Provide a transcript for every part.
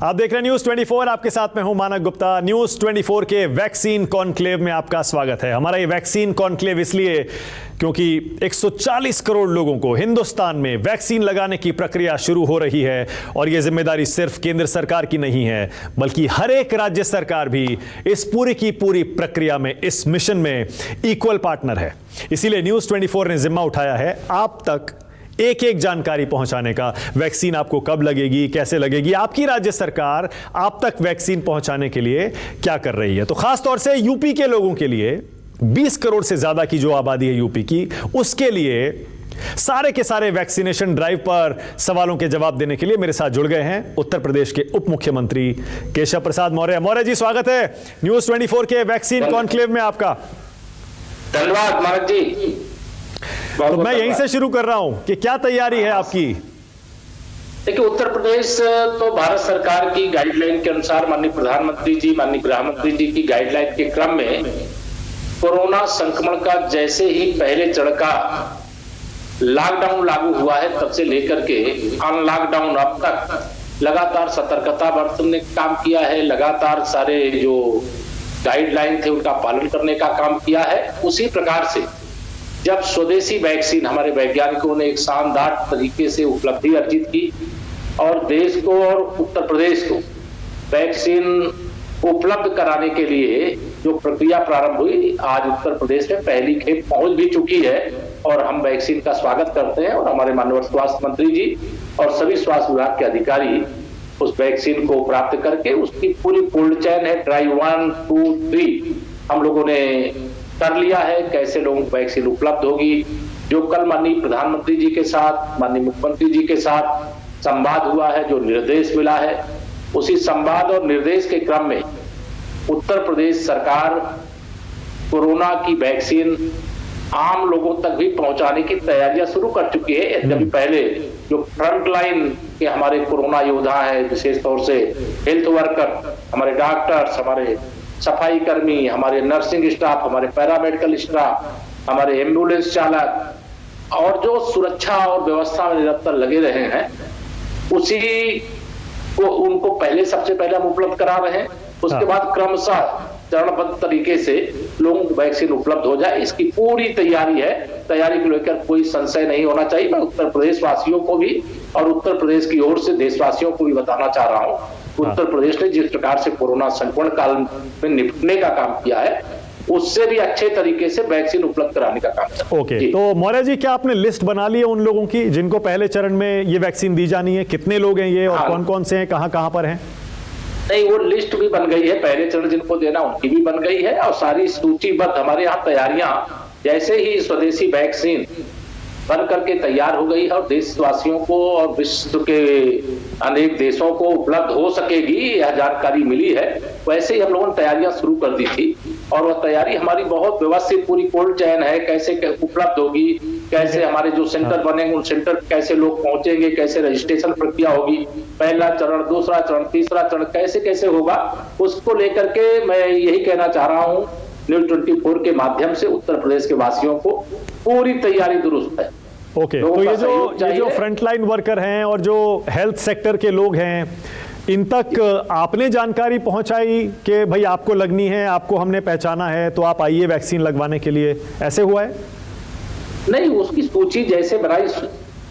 आप देख रहे हैं न्यूज 24। आपके साथ में हूं मानक गुप्ता। न्यूज 24 के वैक्सीन कॉन्क्लेव में आपका स्वागत है। हमारा ये वैक्सीन कॉन्क्लेव इसलिए क्योंकि 140 करोड़ लोगों को हिंदुस्तान में वैक्सीन लगाने की प्रक्रिया शुरू हो रही है और यह जिम्मेदारी सिर्फ केंद्र सरकार की नहीं है, बल्कि हर एक राज्य सरकार भी इस पूरी की पूरी प्रक्रिया में, इस मिशन में इक्वल पार्टनर है। इसीलिए न्यूज 24 ने जिम्मा उठाया है आप तक एक एक जानकारी पहुंचाने का। वैक्सीन आपको कब लगेगी, कैसे लगेगी, आपकी राज्य सरकार आप तक वैक्सीन पहुंचाने के लिए क्या कर रही है। तो खास तौर से यूपी के लोगों के लिए, 20 करोड़ से ज्यादा की जो आबादी है यूपी की, उसके लिए सारे के सारे वैक्सीनेशन ड्राइव पर सवालों के जवाब देने के लिए मेरे साथ जुड़ गए हैं उत्तर प्रदेश के उप मुख्यमंत्री केशव प्रसाद मौर्य। मौर्य जी, स्वागत है न्यूज 24 के वैक्सीन कॉन्क्लेव में आपका। धन्यवाद मानक जी। तो मैं यहीं से शुरू कर रहा हूं कि क्या तैयारी है आपकी। देखिए, उत्तर प्रदेश तो भारत सरकार की गाइडलाइन के अनुसार माननीय प्रधानमंत्री जी, माननीय गृह मंत्री जी की गाइडलाइन के क्रम में कोरोना संक्रमण का जैसे ही पहले चरण का लॉकडाउन लागू हुआ है तब से लेकर के अनलॉकडाउन अब तक लगातार सतर्कता बरतने का काम किया है। लगातार सारे जो गाइडलाइन थे उनका पालन करने का काम किया है। उसी प्रकार से जब स्वदेशी वैक्सीन हमारे वैज्ञानिकों ने एक शानदार तरीके से उपलब्धि अर्जित की और देश को और उत्तर प्रदेश को वैक्सीन उपलब्ध कराने के लिए जो प्रक्रिया प्रारंभ हुई, आज उत्तर प्रदेश में पहली खेप पहुंच भी चुकी है और हम वैक्सीन का स्वागत करते हैं। और हमारे माननीय स्वास्थ्य मंत्री जी और सभी स्वास्थ्य विभाग के अधिकारी उस वैक्सीन को प्राप्त करके उसकी पूरी कोल्ड चेन है, ड्राई 1, 2, 3 हम लोगों ने कर लिया है। कैसे लोगों को वैक्सीन उपलब्ध होगी, जो कल माननीय प्रधानमंत्री जी के साथ, माननीय मुख्यमंत्री जी के साथ संवाद हुआ है, जो निर्देश मिला है, उसी संवाद और निर्देश के क्रम में उत्तर प्रदेश सरकार कोरोना की वैक्सीन आम लोगों तक भी पहुंचाने की तैयारियां शुरू कर चुकी है। जब पहले जो फ्रंट लाइन के हमारे कोरोना योद्धा है, विशेष तौर से हेल्थ वर्कर, हमारे डॉक्टर्स, हमारे सफाई कर्मी, हमारे नर्सिंग स्टाफ, हमारे पैरामेडिकल स्टाफ, हमारे एम्बुलेंस चालक और जो सुरक्षा और व्यवस्था में निरंतर लगे रहे हैं, उसी को उनको पहले सबसे पहले हम उपलब्ध करा रहे हैं। उसके बाद क्रमशः चरणबद्ध तरीके से लोगों को वैक्सीन उपलब्ध हो जाए, इसकी पूरी तैयारी है। तैयारी को लेकर कोई संशय नहीं होना चाहिए। मैं उत्तर प्रदेश वासियों को भी और उत्तर प्रदेश की ओर से देशवासियों को भी बताना चाह रहा हूँ, उत्तर प्रदेश ने जिस प्रकार से कोरोना संक्रमण काल में निपटने का काम किया है, उससे भी अच्छे तरीके से वैक्सीन उपलब्ध कराने का काम। ओके, तो मौर्य जी, क्या आपने लिस्ट बना ली है उन लोगों की जिनको पहले चरण में ये वैक्सीन दी जानी है? कितने लोग हैं ये और कौन कौन से हैं, कहां कहां पर हैं? नहीं, वो लिस्ट भी बन गई है। पहले चरण जिनको देना उनकी भी बन गई है और सारी सूचीबद्ध हमारे यहाँ तैयारियां जैसे ही स्वदेशी वैक्सीन बन करके तैयार हो गई है और देशवासियों को और विश्व के अनेक देशों को उपलब्ध हो सकेगी, यह जानकारी मिली है। वैसे ही हम लोगों ने तैयारियां शुरू कर दी थी और वह तैयारी हमारी बहुत व्यवस्थित पूरी कोल्ड चेन है। कैसे उपलब्ध होगी, कैसे हमारे जो सेंटर बनेंगे उन सेंटर कैसे लोग पहुंचेंगे, कैसे रजिस्ट्रेशन प्रक्रिया होगी, पहला चरण, दूसरा चरण, तीसरा चरण कैसे कैसे होगा, उसको लेकर के मैं यही कहना चाह रहा हूँ न्यूज 24 के माध्यम से उत्तर प्रदेश के वासियों को पूरी तैयारी दुरुस्त है। ओके, तो ये जो फ्रंटलाइन वर्कर हैं और जो हेल्थ सेक्टर के लोग हैं, इन तक आपने जानकारी पहुंचाई कि भाई आपको लगनी है, आपको हमने पहचाना है, तो आप आइए वैक्सीन लगवाने के लिए, ऐसे हुआ है? नहीं, उसकी सूची जैसे बनाई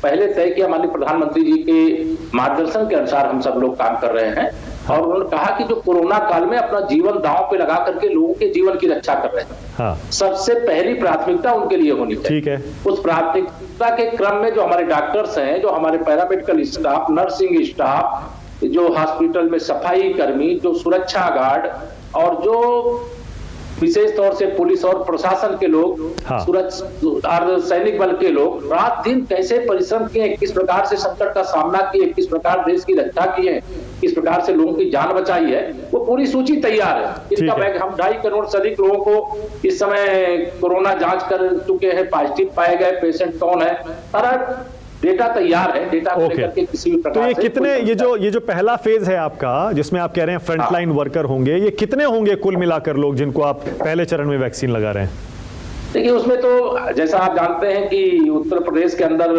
पहले तय किया, माननीय प्रधानमंत्री जी के मार्गदर्शन के अनुसार हम सब लोग काम कर रहे हैं। और उन्होंने कहा कि जो कोरोना काल में अपना जीवन दांव पे लगा करके लोगों के जीवन की रक्षा कर रहे हैं, सबसे पहली प्राथमिकता उनके लिए होनी चाहिए। ठीक है। उस प्राथमिकता के क्रम में जो हमारे डॉक्टर्स हैं, जो हमारे पैरामेडिकल स्टाफ, नर्सिंग स्टाफ, जो हॉस्पिटल में सफाई कर्मी, जो सुरक्षा गार्ड और जो विशेष तौर से पुलिस और प्रशासन के लोग, अर्धसैनिक बल के लोग रात दिन कैसे परिश्रम किए, किस प्रकार से संकट का सामना किए, किस प्रकार देश की रक्षा किए, किस प्रकार से लोगों की जान बचाई है, वो पूरी सूची तैयार है। इसका हम 2.5 करोड़ से अधिक लोगों को इस समय कोरोना जांच कर चुके हैं, पॉजिटिव पाए गए पेशेंट कौन है, सारा डेटा तैयार है। डेटा को लेकर के किसी भी प्रकार तो ये कितने, ये जो पहला फेज है आपका, जिसमें आप कह रहे हैं फ्रंटलाइन वर्कर होंगे, ये कितने होंगे कुल मिलाकर लोग जिनको आप पहले चरण में वैक्सीन लगा रहे हैं? देखिए, उसमें तो जैसा आप जानते हैं कि उत्तर प्रदेश के अंदर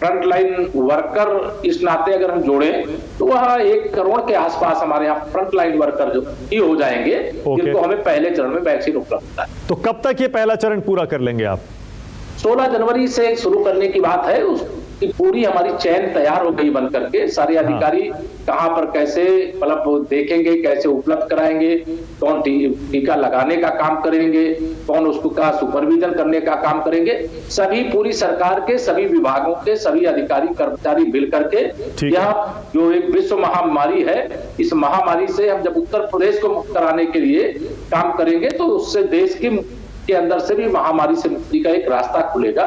फ्रंट लाइन वर्कर इस नाते अगर हम जोड़ें तो वह 1 करोड़ के आसपास हमारे यहाँ फ्रंट लाइन वर्कर जो ही हो जाएंगे, जिनको हमें पहले चरण में वैक्सीन उपलब्ध है। तो कब तक ये पहला चरण पूरा कर लेंगे आप? 16 जनवरी से शुरू करने की बात है। उसकी पूरी हमारी चैन तैयार हो गई बन करके। सारे अधिकारी कहां पर कैसे मतलब देखेंगे, कैसे उपलब्ध कराएंगे, कौन टीका लगाने का काम करेंगे, कौन उसको का सुपरविजन करने का काम करेंगे। सभी पूरी सरकार के सभी विभागों के सभी अधिकारी कर्मचारी मिल करके यह जो एक विश्व महामारी है, इस महामारी से हम जब उत्तर प्रदेश को मुक्त कराने के लिए काम करेंगे तो उससे देश के अंदर से भी महामारी से मुक्ति का एक रास्ता खुलेगा।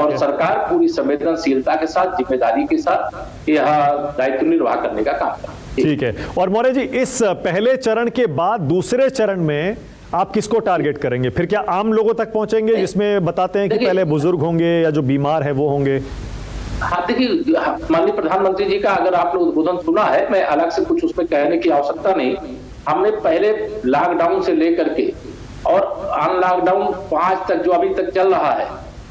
और सरकार पूरी संवेदनशीलता के साथ, जिम्मेदारी के साथ यह दायित्व निर्वाह करने का काम करेगी। ठीक है। और मौर्य जी, इस पहले चरण के बाद दूसरे चरण में आप किसको टारगेट करेंगे? फिर क्या आम लोगों तक पहुंचेंगे, जिसमें बताते हैं कि पहले बुजुर्ग होंगे या जो बीमार है वो होंगे? हाँ, देखिए, माननीय प्रधानमंत्री जी का अगर आपने उद्बोधन सुना है, मैं अलग से कुछ उसमें कहने की आवश्यकता नहीं। हमने पहले लॉकडाउन से लेकर के और अनलॉकडाउन 5 तक जो अभी तक चल रहा है,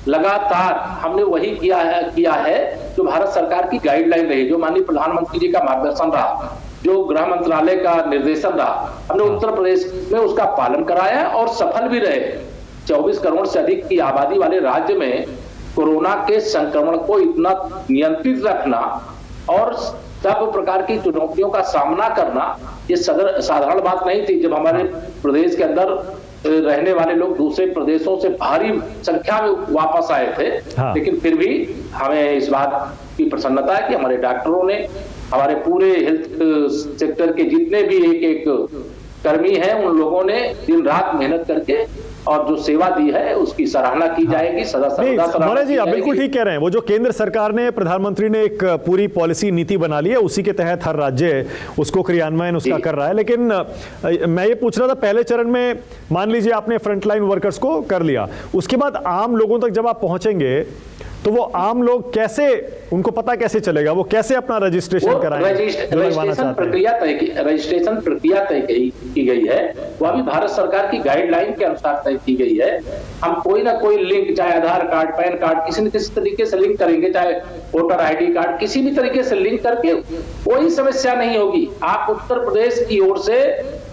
लगातार हमने वही किया है जो भारत सरकार की गाइडलाइन रही, जो माननीय प्रधानमंत्री जी का मार्गदर्शन रहा, जो गृह मंत्रालय का निर्देशन रहा। हमने उत्तर प्रदेश में उसका पालन कराया और सफल भी रहे। 24 करोड़ से अधिक की आबादी वाले राज्य में कोरोना के संक्रमण को इतना नियंत्रित रखना और सब प्रकार की चुनौतियों का सामना करना, ये साधारण बात नहीं थी। जब हमारे प्रदेश के अंदर रहने वाले लोग दूसरे प्रदेशों से भारी संख्या में वापस आए थे, लेकिन फिर भी हमें इस बात की प्रसन्नता है कि हमारे डॉक्टरों ने, हमारे पूरे हेल्थ सेक्टर के जितने भी एक कर्मी हैं, उन लोगों ने दिन रात मेहनत करके और जो सेवा दी है उसकी सराहना की जाएगी, सदा सर्वदा। मौर्य जी, आप बिल्कुल ठीक कह रहे हैं। वो जो केंद्र सरकार ने, प्रधानमंत्री ने एक पूरी पॉलिसी नीति बना ली है, उसी के तहत हर राज्य उसको क्रियान्वयन उसका कर रहा है। लेकिन मैं ये पूछ रहा था, पहले चरण में मान लीजिए आपने फ्रंटलाइन वर्कर्स को कर लिया, उसके बाद आम लोगों तक जब आप पहुंचेंगे तो वो आम लोग कैसे, उनको पता कैसे चलेगा, वो कैसे अपना रजिस्ट्रेशन कराएंगे? रजिस्ट्रेशन प्रक्रिया तय की गई है, वह भी भारत सरकार की गाइडलाइन के अनुसार तय की गई है। हम कोई ना कोई लिंक, चाहे आधार कार्ड, पैन कार्ड, किसी न किसी तरीके से लिंक करेंगे, चाहे वोटर आईडी कार्ड, किसी भी तरीके से लिंक करके कोई समस्या नहीं होगी। आप उत्तर प्रदेश की ओर से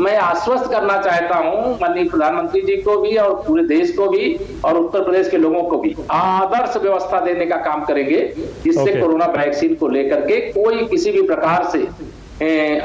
मैं आश्वस्त करना चाहता हूं माननीय प्रधानमंत्री जी को भी और पूरे देश को भी और उत्तर प्रदेश के लोगों को भी आदर्श व्यवस्था देने का काम करेंगे, जिससे कोरोना वैक्सीन को लेकर के कोई किसी भी प्रकार से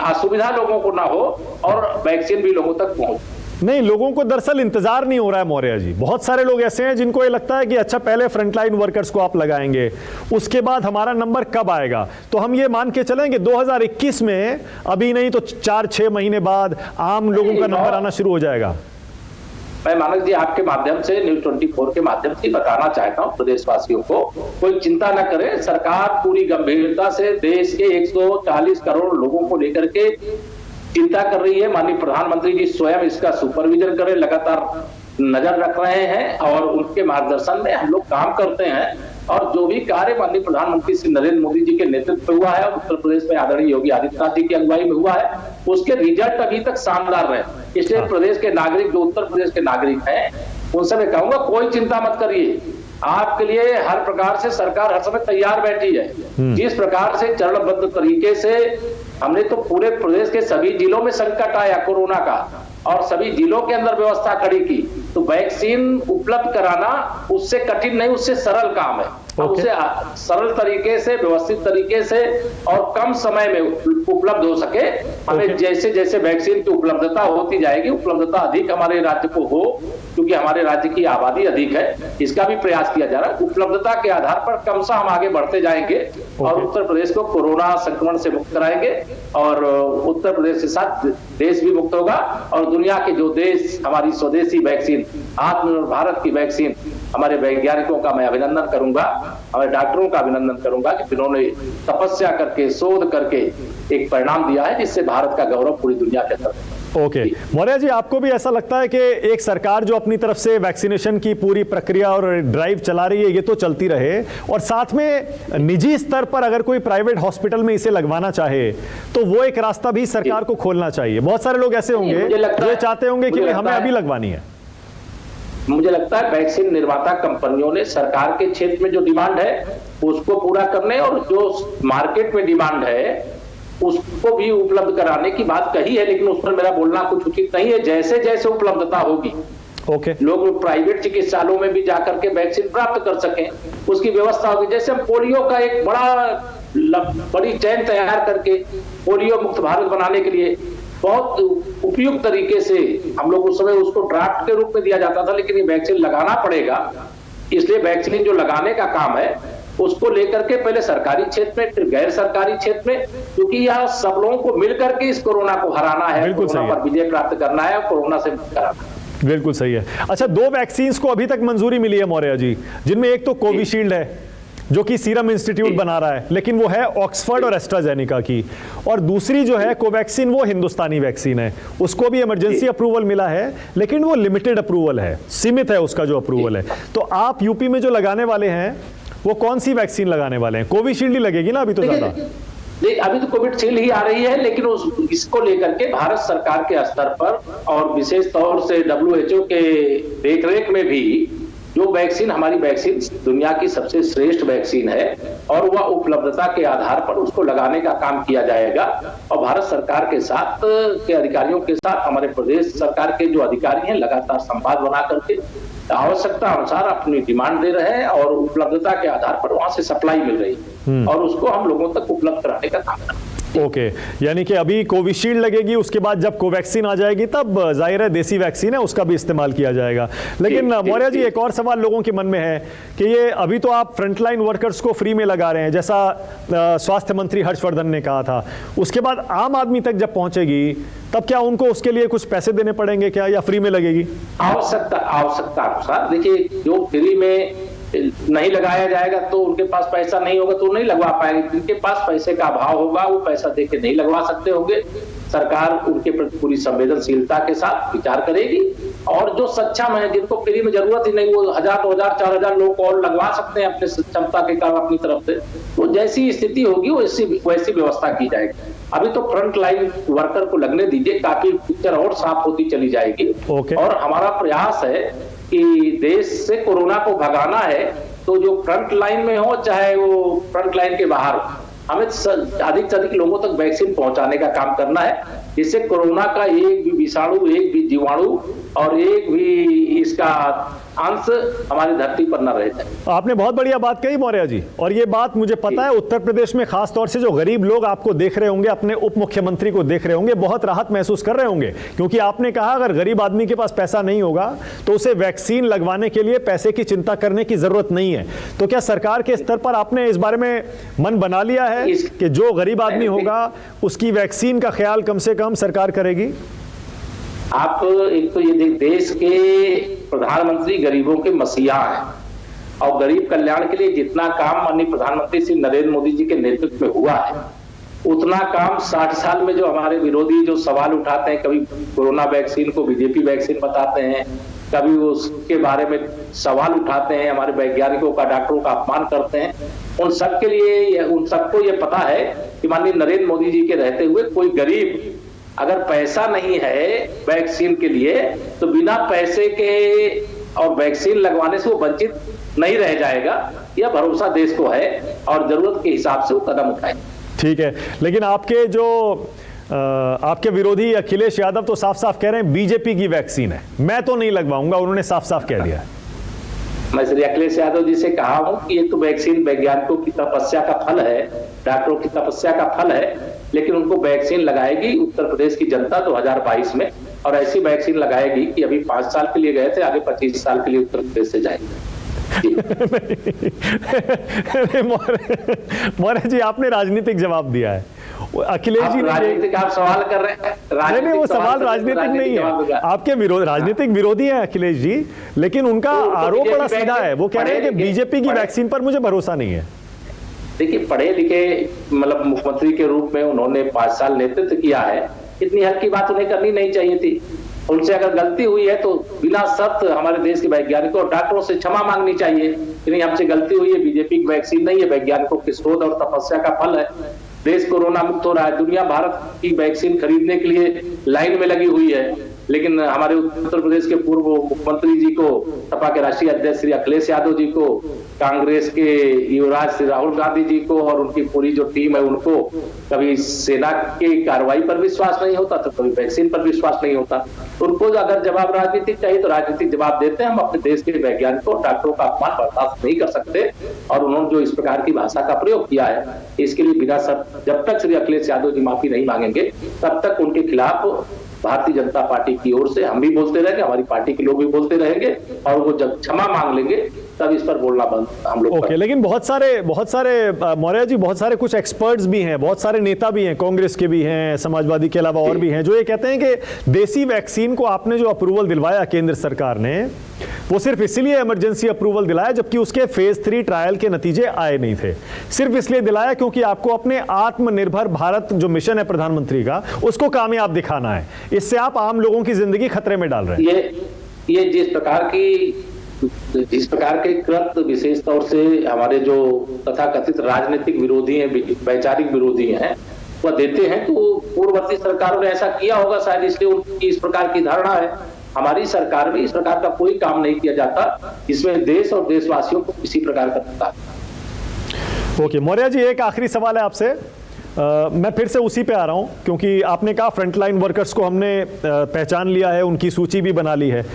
असुविधा लोगों को ना हो और वैक्सीन भी लोगों तक पहुंचे। नहीं, लोगों को दरअसल इंतजार नहीं हो रहा है मौर्य जी। बहुत सारे लोग ऐसे हैं जिनको ये लगता है कि अच्छा, पहले फ्रंटलाइन वर्कर्स को आप लगाएंगे, उसके बाद हमारा नंबर कब आएगा। तो हम ये मान के चलेंगे 2021 में, अभी नहीं तो 4-6 महीने बाद आम लोगों का नंबर आना शुरू हो जाएगा। मैं मानक जी आपके माध्यम से, न्यूज़ 24 के माध्यम से बताना चाहता हूं प्रदेशवासियों को, कोई चिंता न करें। सरकार पूरी गंभीरता से देश के 140 करोड़ लोगों को लेकर के चिंता कर रही है। माननीय प्रधानमंत्री जी स्वयं इसका सुपरविजन करें, लगातार नजर रख रहे हैं और उनके मार्गदर्शन में हम लोग काम करते हैं। और जो भी कार्य माननीय प्रधानमंत्री श्री नरेंद्र मोदी जी के नेतृत्व में हुआ है और उत्तर प्रदेश में आदरणीय योगी आदित्यनाथ जी की अगुवाई में हुआ है, उसके रिजल्ट अभी तक शानदार रहे। इसलिए प्रदेश के नागरिक, जो उत्तर प्रदेश के नागरिक हैं, उनसे मैं कहूंगा कोई चिंता मत करिए। आपके लिए हर प्रकार से सरकार हर समय तैयार बैठी है। जिस प्रकार से चरणबद्ध तरीके से हमने तो पूरे प्रदेश के सभी जिलों में संकट आया कोरोना का और सभी जिलों के अंदर व्यवस्था खड़ी की, तो वैक्सीन उपलब्ध कराना उससे कठिन नहीं, उससे सरल काम है। उसे सरल तरीके से, व्यवस्थित तरीके से और कम समय में उपलब्ध हो सके। हमें जैसे जैसे वैक्सीन की उपलब्धता होती जाएगी, उपलब्धता अधिक हमारे राज्य को हो, क्योंकि हमारे राज्य की आबादी अधिक है, इसका भी प्रयास किया जा रहा है। उपलब्धता के आधार पर क्रमशः हम आगे बढ़ते जाएंगे और उत्तर प्रदेश को कोरोना संक्रमण से मुक्त कराएंगे और उत्तर प्रदेश के साथ देश भी मुक्त होगा। और दुनिया के जो देश, हमारी स्वदेशी वैक्सीन, आत्मनिर्भर भारत की वैक्सीन, हमारे वैज्ञानिकों का मैं अभिनंदन करूंगा, हमारे डॉक्टरों का अभिनंदन करूंगा कि जिन्होंने तपस्या करके, शोध करके एक परिणाम दिया है, जिससे भारत का गौरव पूरी दुनिया के अंदर। ओके, मौर्य जी, आपको भी ऐसा लगता है कि एक सरकार जो अपनी तरफ से वैक्सीनेशन की पूरी प्रक्रिया और ड्राइव चला रही है, ये तो चलती रहे, और साथ में निजी स्तर पर अगर कोई प्राइवेट हॉस्पिटल में इसे लगवाना चाहे तो वो एक रास्ता भी सरकार को खोलना चाहिए? बहुत सारे लोग ऐसे होंगे जो चाहते होंगे कि हमें अभी लगवानी है। मुझे लगता है वैक्सीन निर्माता कंपनियों ने सरकार के क्षेत्र में जो डिमांड है उसको पूरा करने और जो मार्केट में डिमांड है उसको भी उपलब्ध कराने की बात कही है, लेकिन उस पर मेरा बोलना कुछ उचित नहीं है। जैसे जैसे उपलब्धता होगी लोग प्राइवेट चिकित्सालयों में भी जाकर के वैक्सीन प्राप्त कर सकें, उसकी व्यवस्था होगी। जैसे हम पोलियो का एक बड़ी चैन तैयार करके पोलियो मुक्त भारत बनाने के लिए बहुत उपयुक्त तरीके से हम लोग उस समय उसको ड्राफ्ट के रूप में दिया जाता था, लेकिन ये वैक्सीन लगाना पड़ेगा, इसलिए वैक्सीन जो लगाने का काम है उसको लेकर के पहले सरकारी क्षेत्र में फिर गैर सरकारी क्षेत्र में, क्योंकि यह सब लोगों को मिलकर के इस कोरोना को हराना है, कोरोना पर विजय प्राप्त करना है और कोरोना से मुक्त कराना है। बिल्कुल सही है। अच्छा, 2 वैक्सीन को अभी तक मंजूरी मिली है मौर्य जी, जिनमें एक तो कोविशील्ड है जो कि सीरम इंस्टीट्यूट बना रहा है, लेकिन वो है ऑक्सफर्ड और एस्ट्राजेनेका की, और दूसरी जो है कोवैक्सीन वो हिंदुस्तानी वैक्सीन है, उसको भी इमरजेंसी अप्रूवल मिला है, लेकिन वो लिमिटेड अप्रूवल है, सीमित है उसका जो अप्रूवल है। तो आप यूपी में जो लगाने वाले हैं वो कौन सी वैक्सीन लगाने वाले हैं? कोविशील्ड ही लगेगी ना अभी तो ज्यादा? अभी तो कोविशील्ड ही आ रही है, लेकिन इसको लेकर के भारत सरकार के स्तर पर और विशेष तौर से WHO के देखरेख में भी जो वैक्सीन हमारी वैक्सीन दुनिया की सबसे श्रेष्ठ वैक्सीन है और वह उपलब्धता के आधार पर उसको लगाने का काम किया जाएगा। और भारत सरकार के साथ के अधिकारियों के साथ हमारे प्रदेश सरकार के जो अधिकारी हैं लगातार संवाद बना करके आवश्यकता अनुसार अपनी डिमांड दे रहे हैं और उपलब्धता के आधार पर वहां से सप्लाई मिल रही है और उसको हम लोगों तक उपलब्ध कराने का काम कर रहे हैं। ओके, यानी कि अभी कोविशील्ड लगेगी, उसके बाद जब कोवैक्सीन आ जाएगी तब जाहिर है देसी वैक्सीन है उसका भी इस्तेमाल किया जाएगा। लेकिन मौर्य जी, एक और सवाल लोगों के मन में है कि ये अभी तो आप फ्रंटलाइन वर्कर्स को फ्री में लगा रहे हैं, जैसा स्वास्थ्य मंत्री हर्षवर्धन ने कहा था, उसके बाद आम आदमी तक जब पहुंचेगी तब क्या उनको उसके लिए कुछ पैसे देने पड़ेंगे क्या, या फ्री में लगेगी? आवश्यकता अनुसार देखिए, जो फ्री में नहीं लगाया जाएगा तो उनके पास पैसा नहीं होगा तो नहीं लगवा पाएंगे, जिनके पास पैसे का अभाव होगा वो पैसा देके नहीं लगवा सकते होंगे। सरकार उनके प्रति पूरी संवेदनशीलता के साथ विचार करेगी और जो सक्षम है जिनको फ्री में जरूरत ही नहीं वो 1000, 2000, 4000 लोग और लगवा सकते हैं अपने क्षमता के कारण अपनी तरफ से, तो जैसी स्थिति होगी वैसी व्यवस्था की जाएगी। अभी तो फ्रंट लाइन वर्कर को लगने दीजिए, काफी पिक्चर और साफ होती चली जाएगी। और हमारा प्रयास है कि देश से कोरोना को भगाना है तो जो फ्रंट लाइन में हो चाहे वो फ्रंट लाइन के बाहर, हमें अधिक से अधिक लोगों तक वैक्सीन पहुंचाने का काम करना है, जिससे कोरोना का एक भी विषाणु, एक भी जीवाणु और एक भी इसका अंश हमारी धरती पर न रह जाए। आपने बहुत बढ़िया बात कही मौर्य जी, और ये बात मुझे पता है उत्तर प्रदेश में खास तौर से जो गरीब लोग आपको देख रहे होंगे, अपने उप मुख्यमंत्री को देख रहे होंगे, बहुत राहत महसूस कर रहे होंगे, क्योंकि आपने कहा अगर गरीब आदमी के पास पैसा नहीं होगा तो उसे वैक्सीन लगवाने के लिए पैसे की चिंता करने की जरूरत नहीं है। तो क्या सरकार के स्तर पर आपने इस बारे में मन बना लिया है कि जो गरीब आदमी होगा उसकी वैक्सीन का ख्याल कम से कम सरकार करेगी? आप एक तो ये देश के प्रधानमंत्री गरीबों के मसीहा हैं और गरीब कल्याण के लिए जितना काम माननीय प्रधानमंत्री श्री नरेंद्र मोदी जी के नेतृत्व में हुआ है उतना काम 60 साल में जो हमारे विरोधी जो सवाल उठाते हैं, कभी कोरोना वैक्सीन को बीजेपी वैक्सीन बताते हैं, कभी उसके बारे में सवाल उठाते हैं, हमारे वैज्ञानिकों का, डॉक्टरों का अपमान करते हैं, उन सबके लिए उन सबको ये पता है कि माननीय नरेंद्र मोदी जी के रहते हुए कोई गरीब अगर पैसा नहीं है वैक्सीन के लिए तो बिना पैसे के और वैक्सीन लगवाने से वो वंचित नहीं रह जाएगा, यह भरोसा देश को है और जरूरत के हिसाब से वो कदम उठाए। ठीक है, लेकिन आपके जो आपके विरोधी अखिलेश यादव तो साफ साफ कह रहे हैं बीजेपी की वैक्सीन है, मैं तो नहीं लगवाऊंगा, उन्होंने साफ साफ कह दिया है। मैं श्री अखिलेश यादव जी से कहा हूं कि ये तो वैक्सीन वैज्ञानिकों की तपस्या का फल है, डॉक्टरों की तपस्या का फल है, लेकिन उनको वैक्सीन लगाएगी उत्तर प्रदेश की जनता 2022 में, और ऐसी वैक्सीन लगाएगी कि अभी 5 साल के लिए गए थे, आगे 25 साल के लिए उत्तर प्रदेश से जाएंगे। मौर्य जी, आपने राजनीतिक जवाब दिया है, अखिलेश जी राजनीतिक आप सवाल कर रहे हैं। नहीं, वो सवाल राजनीतिक नहीं है, आपके राजनीतिक विरोधी हैं अखिलेश जी, लेकिन उनका आरोप बड़ा सीधा है, वो कह रहे हैं कि बीजेपी की वैक्सीन पर मुझे भरोसा नहीं है। देखिए, पढ़े लिखे मतलब मुख्यमंत्री के रूप में उन्होंने 5 साल नेतृत्व किया है, इतनी हल्की बात उन्हें करनी नहीं चाहिए थी। उनसे अगर गलती हुई है तो बिना शर्त हमारे देश के वैज्ञानिकों और डॉक्टरों से क्षमा मांगनी चाहिए कि नहीं, हमसे गलती हुई है, बीजेपी की वैक्सीन नहीं है, वैज्ञानिकों की शोध और तपस्या का फल है, देश कोरोना मुक्त हो रहा है, दुनिया भारत की वैक्सीन खरीदने के लिए लाइन में लगी हुई है, लेकिन हमारे उत्तर प्रदेश के पूर्व मुख्यमंत्री जी को, सपा के राष्ट्रीय अध्यक्ष श्री अखिलेश यादव जी को, कांग्रेस के युवराज श्री राहुल गांधी जी को और उनकी पूरी जो टीम है उनको कभी सेना की कार्रवाई पर विश्वास नहीं होता तो कभी वैक्सीन पर विश्वास नहीं होता। उनको अगर जवाब राजनीतिक चाहिए तो राजनीतिक जवाब देते हैं। हम अपने देश के वैज्ञानिकों, डॉक्टरों का अपमान बर्दाश्त नहीं कर सकते और उन्होंने जो इस प्रकार की भाषा का प्रयोग किया है इसके लिए बिना शर्त जब तक श्री अखिलेश यादव जी माफी नहीं मांगेंगे तब तक उनके खिलाफ भारतीय जनता पार्टी की ओर से हम भी बोलते रहेंगे, हमारी पार्टी के लोग भी बोलते रहेंगे और वो जब क्षमा मांग लेंगे तब इस पर बोलना बंद हम लोग। ओके, लेकिन बहुत सारे मौर्य जी, बहुत सारे कुछ एक्सपर्ट्स भी हैं, बहुत सारे नेता भी हैं, कांग्रेस के भी हैं, समाजवादी के अलावा और भी हैं, जो ये कहते हैं कि देसी वैक्सीन को आपने जो अप्रूवल दिलवाया केंद्र सरकार ने, वो सिर्फ इसलिए इमरजेंसी अप्रूवल दिलाया जबकि उसके फेज 3 ट्रायल के नतीजे आए नहीं थे। सिर्फ इसलिए दिलाया क्योंकि आपको अपने आत्मनिर्भर भारत जो मिशन है प्रधानमंत्री का, उसको कामयाब दिखाना है। इससे आप आम लोगों की जिंदगी खतरे में डाल रहे हैं। ये जिस प्रकार के कृत विशेष तौर से हमारे जो तथाकथित राजनीतिक विरोधी हैं, वैचारिक विरोधी हैं, वह देते हैं, तो पूर्ववर्ती सरकारों ने ऐसा किया होगा शायद, इसलिए उनकी इस प्रकार की धारणा है। हमारी सरकार में इस प्रकार का कोई काम नहीं किया जाता जिसमें देश और देशवासियों को किसी प्रकार का नुकसान। ओके मौर्य जी, एक आखिरी सवाल है आपसे। मैं फिर से उसी पे आ रहा हूं क्योंकि आपने कहा फ्रंटलाइन वर्कर्स को हमने पहचान लिया है, उनकी सूची भी बना ली है।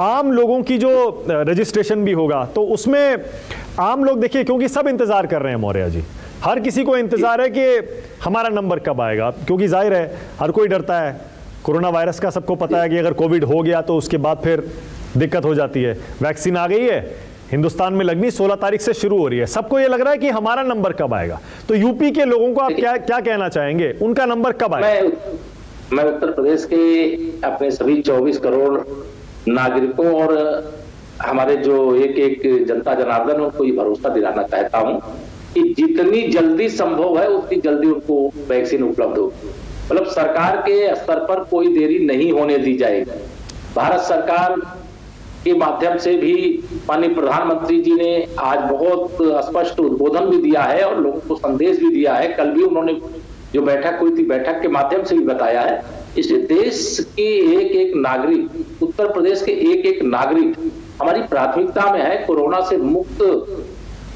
आम लोगों की जो रजिस्ट्रेशन भी होगा तो उसमें आम लोग, देखिए क्योंकि सब इंतजार कर रहे हैं मौर्य जी, हर किसी को इंतजार है कि हमारा नंबर कब आएगा, क्योंकि जाहिर है हर कोई डरता है। कोरोना वायरस का सबको पता है कि अगर कोविड हो गया तो उसके बाद फिर दिक्कत हो जाती है। वैक्सीन आ गई है, हिंदुस्तान में लगनी 16 तारीख से शुरू हो रही है, सबको ये लग रहा है कि हमारा नंबर कब आएगा। तो यूपी के लोगों को आप क्या कहना चाहेंगे, उनका नंबर कब आएगा? मैं उत्तर प्रदेश के अपने सभी 24 करोड़ नागरिकों और हमारे जो एक जनता जनार्दन उनको ये भरोसा दिलाना चाहता हूं कि जितनी जल्दी संभव है उतनी जल्दी उनको वैक्सीन उपलब्ध होगी। मतलब सरकार के स्तर पर कोई देरी नहीं होने दी जाएगी। भारत सरकार के माध्यम से भी माननीय प्रधानमंत्री जी ने आज बहुत स्पष्ट उद्बोधन भी दिया है और लोगों को संदेश भी दिया है। कल भी उन्होंने जो बैठक हुई थी, बैठक के माध्यम से भी बताया है। इसलिए देश के एक नागरिक, उत्तर प्रदेश के एक नागरिक हमारी प्राथमिकता में है। कोरोना से मुक्त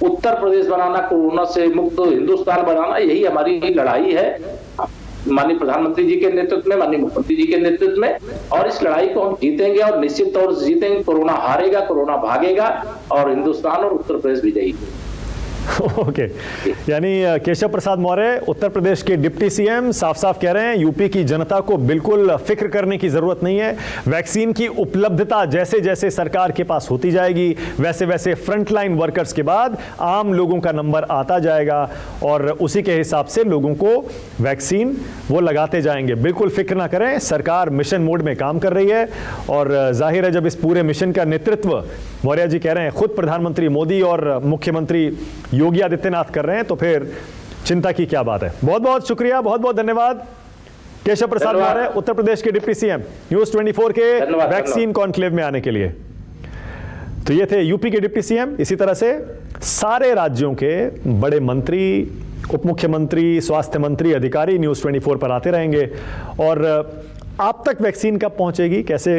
उत्तर प्रदेश बनाना, कोरोना से मुक्त हिंदुस्तान बनाना, यही हमारी लड़ाई है माननीय प्रधानमंत्री जी के नेतृत्व में, माननीय मुख्यमंत्री जी के नेतृत्व में। और इस लड़ाई को हम जीतेंगे और निश्चित तौर से जीतेंगे। कोरोना हारेगा, कोरोना भागेगा और हिंदुस्तान और उत्तर प्रदेश विजयी। ओके, यानी केशव प्रसाद मौर्य उत्तर प्रदेश के डिप्टी सीएम साफ साफ कह रहे हैं यूपी की जनता को बिल्कुल फिक्र करने की जरूरत नहीं है। वैक्सीन की उपलब्धता जैसे जैसे सरकार के पास होती जाएगी वैसे वैसे फ्रंटलाइन वर्कर्स के बाद आम लोगों का नंबर आता जाएगा और उसी के हिसाब से लोगों को वैक्सीन वो लगाते जाएंगे। बिल्कुल फिक्र ना करें, सरकार मिशन मोड में काम कर रही है और जाहिर है जब इस पूरे मिशन का नेतृत्व मौर्य जी कह रहे हैं खुद प्रधानमंत्री मोदी और मुख्यमंत्री योगी आदित्यनाथ कर रहे हैं तो फिर चिंता की क्या बात है। बहुत बहुत शुक्रिया, बहुत बहुत धन्यवाद केशव प्रसाद मौर्य, उत्तर प्रदेश के डिप्टी सीएम, न्यूज़ 24 के वैक्सीन कॉन्क्लेव में आने के लिए। तो ये थे यूपी के डिप्टी सीएम। इसी तरह से सारे राज्यों के बड़े मंत्री, उप मुख्यमंत्री, स्वास्थ्य मंत्री, अधिकारी न्यूज़ 24 पर आते रहेंगे और आप तक वैक्सीन कब पहुंचेगी, कैसे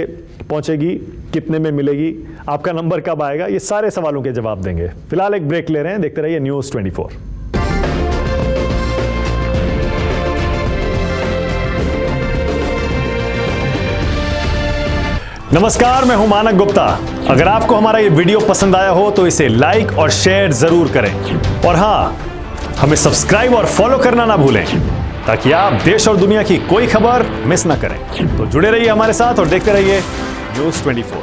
पहुंचेगी, कितने में मिलेगी, आपका नंबर कब आएगा, ये सारे सवालों के जवाब देंगे। फिलहाल एक ब्रेक ले रहे हैं, देखते रहिए न्यूज़ 24। नमस्कार, मैं हूं मानक गुप्ता। अगर आपको हमारा ये वीडियो पसंद आया हो तो इसे लाइक और शेयर जरूर करें और हां, हमें सब्सक्राइब और फॉलो करना ना भूलें ताकि आप देश और दुनिया की कोई खबर मिस ना करें। तो जुड़े रहिए हमारे साथ और देखते रहिए न्यूज़ 24।